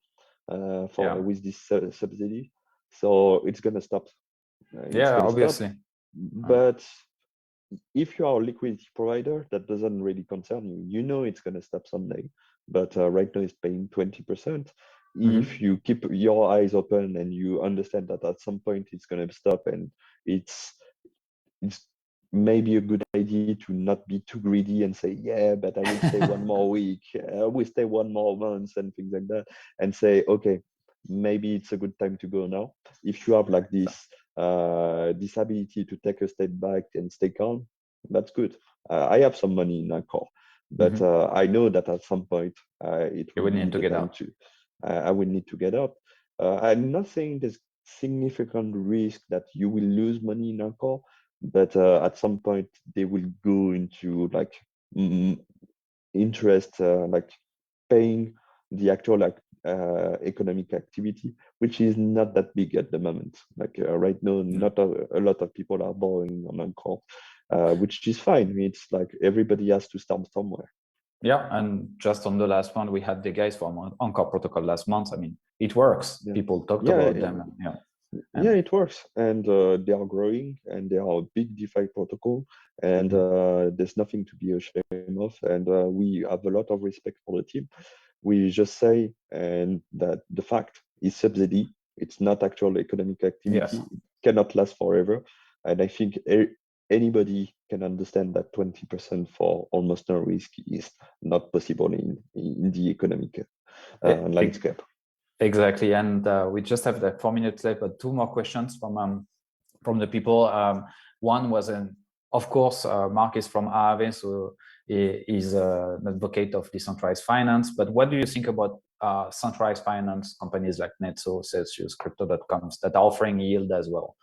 with this subsidy. So it's gonna stop. Obviously. But if you are a liquidity provider, that doesn't really concern you. You know it's gonna stop someday. But right now it's paying 20%. If you keep your eyes open and you understand that at some point it's gonna stop, and it's maybe a good idea to not be too greedy and say, yeah, but I will stay one more week, I will stay one more month, and things like that, and say, okay, maybe it's a good time to go now. If you have like this ability to take a step back and stay calm, that's good. I have some money in Anchor, but I know that at some point it will need to get out. I will need to get up. I'm not saying there's significant risk that you will lose money in Anchor, but at some point they will go into like interest, like paying the actual like economic activity, which is not that big at the moment. Like right now, not a lot of people are borrowing on Encore, which is fine. It's like everybody has to start somewhere. Yeah, and just on the last one, we had the guys from Encore Protocol last month. I mean, it works. Yeah. People talked about them. Yeah. Yeah, it works, and they are growing, and they are a big DeFi protocol, and there's nothing to be ashamed of. And we have a lot of respect for the team. We just say and that the fact is subsidy. It's not actual economic activity. Yes. It cannot last forever, and I think anybody can understand that 20% for almost no risk is not possible in the economic landscape. Exactly, and we just have the 4 minutes left, but two more questions from the people. One was, of course, Marc is from Aave, so he is an advocate of decentralized finance. But what do you think about centralized finance companies like Netso, Celsius, Crypto.com that are offering yield as well?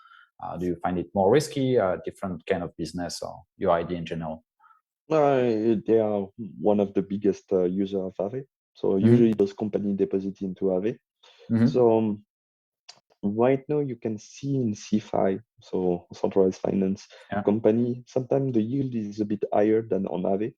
Do you find it more risky, different kind of business, or your idea in general? They are one of the biggest user of Aave. So usually those companies deposit into Aave. So right now you can see in CeFi, so centralized finance company, sometimes the yield is a bit higher than on Aave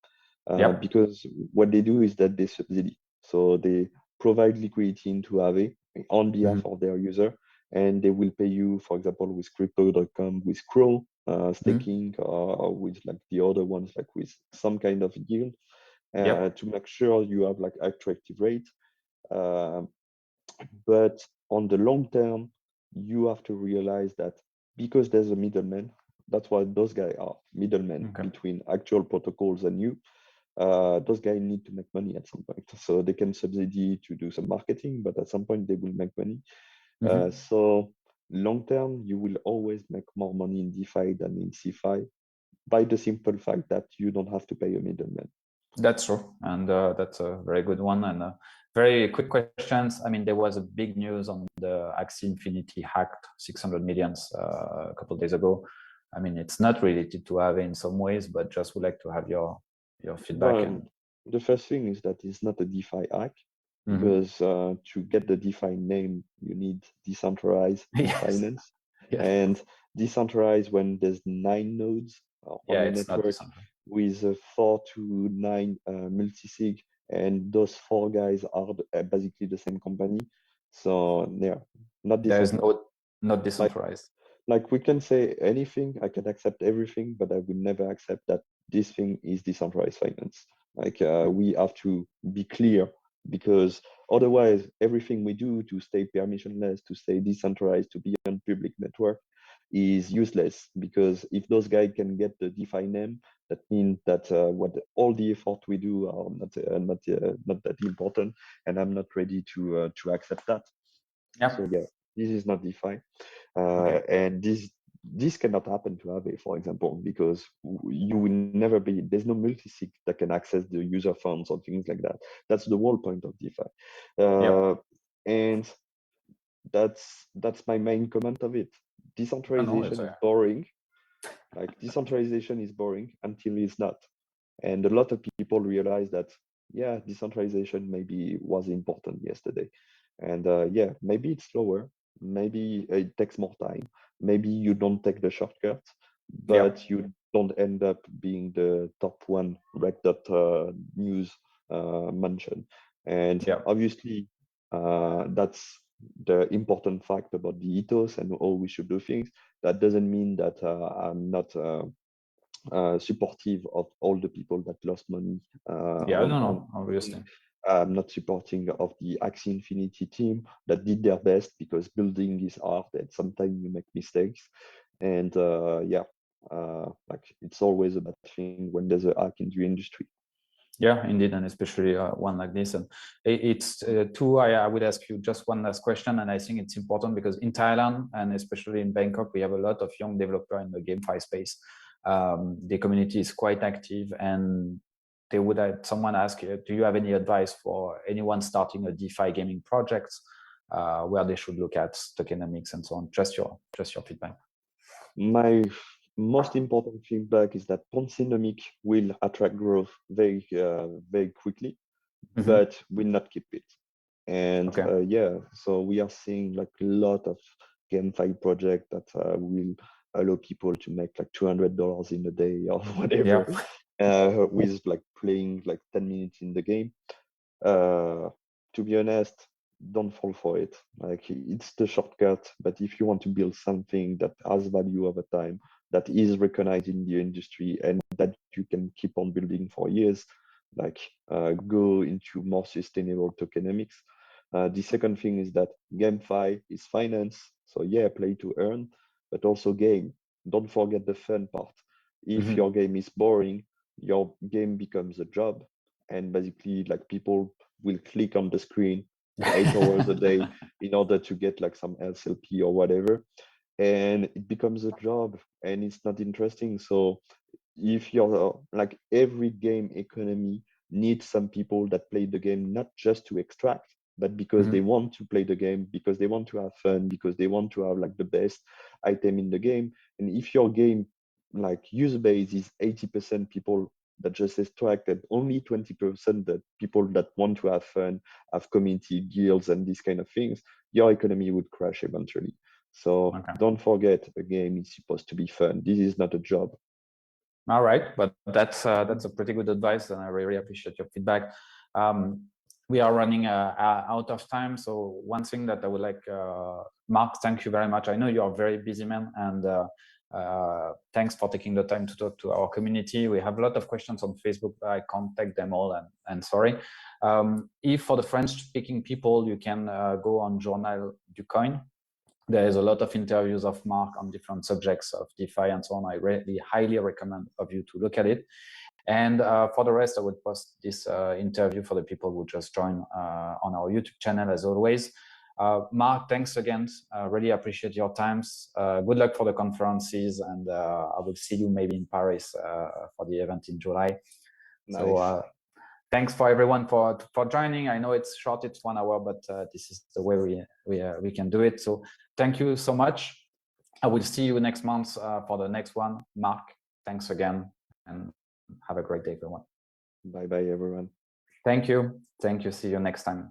because what they do is that they subsidy. So they provide liquidity into Aave on behalf of their user, and they will pay you, for example, with Crypto.com, with Crow staking, or with like the other ones, like with some kind of yield to make sure you have like attractive rate. But on the long term, you have to realize that because there's a middleman, that's what those guys are, middlemen between actual protocols and you. Those guys need to make money at some point. So they can subsidy to do some marketing, but at some point they will make money. So long term, you will always make more money in DeFi than in CeFi by the simple fact that you don't have to pay a middleman. That's true, and that's a very good one. And very quick questions. I mean, there was a big news on the Axie Infinity hacked 600 millions a couple of days ago. I mean, it's not related to Aave in some ways, but just would like to have your feedback. The first thing is that it's not a DeFi hack because to get the DeFi name, you need decentralized finance. And decentralized when there's 9 nodes on a network with 4 to 9 multisig, and those 4 guys are basically the same company. So they're not decentralized. There's not decentralized. Like we can say anything, I can accept everything, but I would never accept that this thing is decentralized finance. Like we have to be clear, because otherwise everything we do to stay permissionless, to stay decentralized, to be on public network is useless. Because if those guys can get the DeFi name, that means that what all the effort we do are not that important, and I'm not ready to accept that. So yeah, this is not DeFi, and this cannot happen to Aave, for example, because you will never be, there's no multisig that can access the user funds or things like that. That's the whole point of DeFi. And that's my main comment of it. Decentralization is boring. Like decentralization is boring until it's not. And a lot of people realize that, yeah, decentralization maybe was important yesterday. And yeah, maybe it's slower. Maybe it takes more time. Maybe you don't take the shortcuts, but you don't end up being the top one Rec.news mention. And obviously, that's the important fact about the ethos and how we should do things. That doesn't mean that I'm not supportive of all the people that lost money. Obviously. I'm not supporting of the Axie Infinity team that did their best, because building is hard and sometimes you make mistakes. And like it's always a bad thing when there's a hack in the industry. Yeah, indeed, and especially one like this. And it's two. I would ask you just one last question, and I think it's important because in Thailand and especially in Bangkok, we have a lot of young developers in the GameFi space. The community is quite active, and they would have someone ask you, do you have any advice for anyone starting a DeFi gaming project where they should look at tokenomics and so on? Just your feedback. My most important feedback is that Ponzinomic will attract growth very quickly, but will not keep it. And yeah, so we are seeing like a lot of GameFi project that will allow people to make like $200 in a day or whatever, with like playing like 10 minutes in the game. To be honest, don't fall for it. Like, it's the shortcut, but if you want to build something that has value over time, that is recognized in the industry, and that you can keep on building for years, like go into more sustainable tokenomics. The second thing is that GameFi is finance. So yeah, play to earn, but also game. Don't forget the fun part. If your game is boring, your game becomes a job, and basically like people will click on the screen 8 hours a day in order to get like some SLP or whatever, and it becomes a job and it's not interesting. So if you're like, every game economy needs some people that play the game not just to extract, but because they want to play the game, because they want to have fun, because they want to have like the best item in the game. And if your game like user base is 80% people that just extract, and only 20% that people that want to have fun, have community, guilds, and these kind of things, your economy would crash eventually. So don't forget, a game is supposed to be fun. This is not a job. All right, but that's a pretty good advice, and I really appreciate your feedback. We are running out of time, so one thing that I would like, Marc, thank you very much. I know you are a very busy man, and thanks for taking the time to talk to our community. We have a lot of questions on Facebook. I can't take them all, and sorry. If for the French-speaking people, you can go on Journal du Coin. There is a lot of interviews of Marc on different subjects of DeFi and so on. I really highly recommend of you to look at it. And for the rest, I would post this interview for the people who just joined on our YouTube channel, as always. Marc, thanks again. Really appreciate your times. Good luck for the conferences, and I will see you maybe in Paris for the event in July. Nice. So thanks for everyone for joining. I know it's short, it's 1 hour, but this is the way we can do it. So thank you so much. I will see you next month for the next one. Marc, thanks again, and have a great day, everyone. Bye-bye, everyone. Thank you. Thank you. See you next time.